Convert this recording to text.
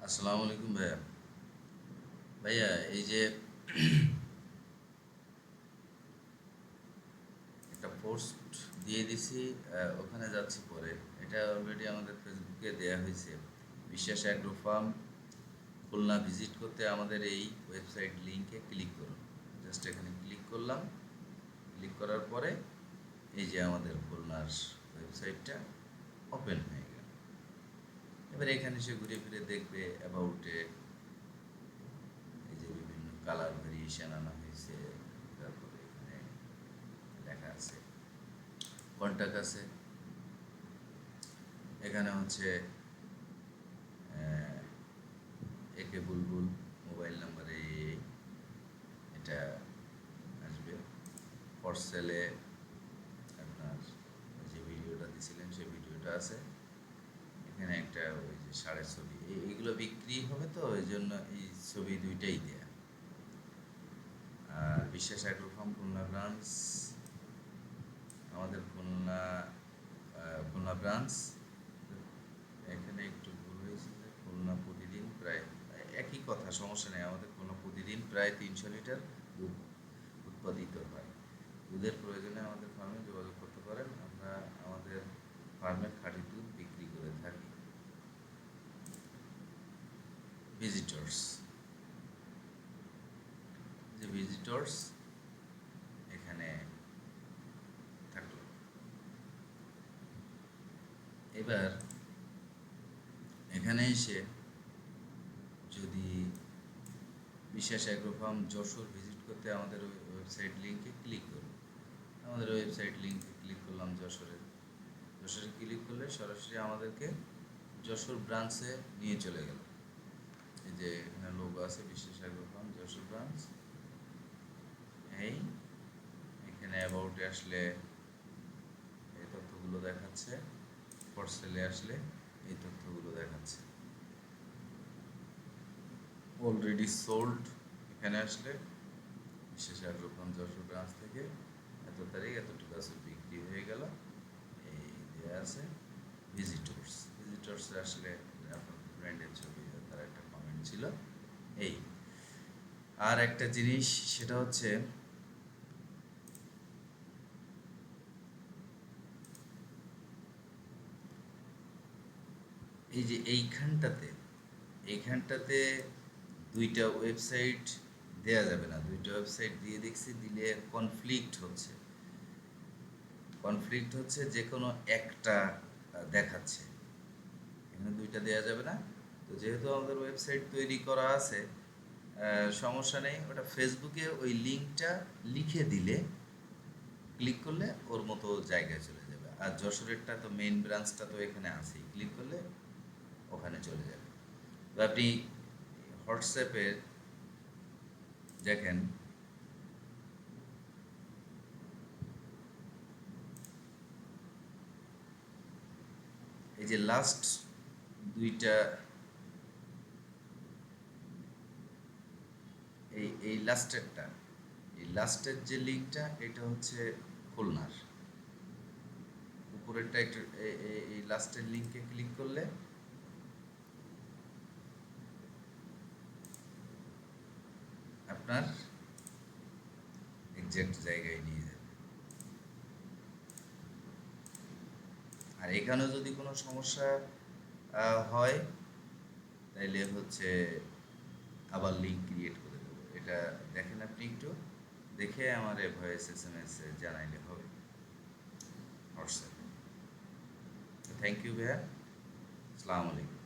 আসসালামু আলাইকুম ভাইয়া। ভাইয়া, এই যে একটা পোস্ট দিয়ে দিছি, ওখানে যাচ্ছি পরে। এটা অলরেডি আমাদের ফেসবুকে দেয়া হয়েছে। বিশ্বাস অ্যাগ্রো ফার্ম খুলনা ভিজিট করতে আমাদের এই ওয়েবসাইট লিংকে ক্লিক করুন। জাস্ট এখানে ক্লিক করলাম। ক্লিক করার পরে এই যে আমাদের খুলনার ওয়েবসাইটটা ওপেন হয়ে গেল। এবার এখানে সে ঘুরে ফিরে দেখবে অ্যাবাউটে এই যে বিভিন্ন কালার ভেরিয়েশন আনা হয়েছে। তারপরে এখানে লেখা আছে কন্ট্যাক্ট আছে। এখানে হচ্ছে একে বুলবুল মোবাইল নাম্বারে এটা আসবে। ফর সেলে আপনার যে ভিডিওটা দিছিলেন সেই ভিডিওটা আছে। এখানে একটা ওই যে ষাঁড়ের ছবি, এইগুলো বিক্রি হবে, তো ওই জন্য এই ছবি দুইটাই দেয়া। আর বিশ্বাস অ্যাগ্রো ফার্ম খুলনা ব্রাঞ্চ, আমাদের খুলনা ব্রাঞ্চ। এখানে একটু ভুল হয়েছে যে খুলনা প্রতিদিন প্রায় একই কথা, সমস্যা নেই। আমাদের খুলনা প্রতিদিন প্রায় 300 লিটার দুধ উৎপাদিত হয়। দুধের প্রয়োজনে আমাদের ফার্মে যোগাযোগ করতে পারেন। আমরা আমাদের ফার্মের খাঁটি দুধ বিক্রি করে থাকি। ভিজিটর্স, যে ভিজিটর্স এখানে থাকলো। এবার এখানে এসে যদি বিশ্বাস অ্যাগ্রো ফার্ম যশোর ভিজিট করতে আমাদের ওয়েবসাইট লিঙ্কে ক্লিক করুন। আমাদের ওয়েবসাইট লিঙ্কে ক্লিক করলাম যশোরে ক্লিক করলে সরাসরি আমাদেরকে যশোর ব্রাঞ্চে নিয়ে চলে গেল। এই যে এখানে লোগো আছে বিশ্বাস অ্যাগ্রো ফার্ম যশোর ব্রাঞ্চ। এখানে অ্যাবাউটে আসলে এই তথ্যগুলো দেখাচ্ছে। ফর সেলে আসলে এই তথ্যগুলো দেখাচ্ছে। অলরেডি সোল্ড এখানে আসলে বিশ্বাস অ্যাগ্রো ফার্ম যশোর ব্রাঞ্চ থেকে এত তারিখ এতটুকু আছে বিক্রি হয়ে গেল, এই দেওয়া আছে। ভিজিটর্সে আসলে আপনার ব্র্যান্ডের ছবি, তার একটা কমেন্ট ছিল। এই আর একটা জিনিস, সেটা হচ্ছে এই যে এইখানটাতে দুইটা ওয়েবসাইট দেয়া যাবে না। দুইটা ওয়েবসাইট দিয়ে দেখছি, দিলে কনফ্লিক্ট হচ্ছে যে কোনো একটা দেখাচ্ছে। এখানে দুইটা দেয়া যাবে না। তো যেহেতু আমাদের ওয়েবসাইট তৈরি করা আছে, সমস্যা নেই। ওটা ফেসবুকে ওই লিঙ্কটা লিখে দিলে, ক্লিক করলে ওর মতো জায়গায় চলে যাবে। আর যশোরেরটা তো মেইন ব্রাঞ্চটা তো এখানে আছেই, ক্লিক করলে ওখানে চলে যাবে। তো আপনি হোয়াটসঅ্যাপে দেখেন, এই যে লাস্ট দুইটা, এই লাস্টেরটা, এই লাস্টের যে লিঙ্কটা, এটা হচ্ছে খুলনার। উপরেরটা একটু এই লাস্টের লিঙ্কে ক্লিক করলে আপনার এক্সাক্ট জায়গায় নিয়ে যাবে। আর এখানেও যদি কোনো সমস্যা হয়, তাইলে হচ্ছে আবার লিঙ্ক ক্রিয়েট করে দেবো। এটা দেখেন, আপনি একটু দেখে আমার ভয়েস SMS জানাইলে হবে হোয়াটসঅ্যাপে। থ্যাংক ইউ ভাইয়া। আসসালামু আলাইকুম।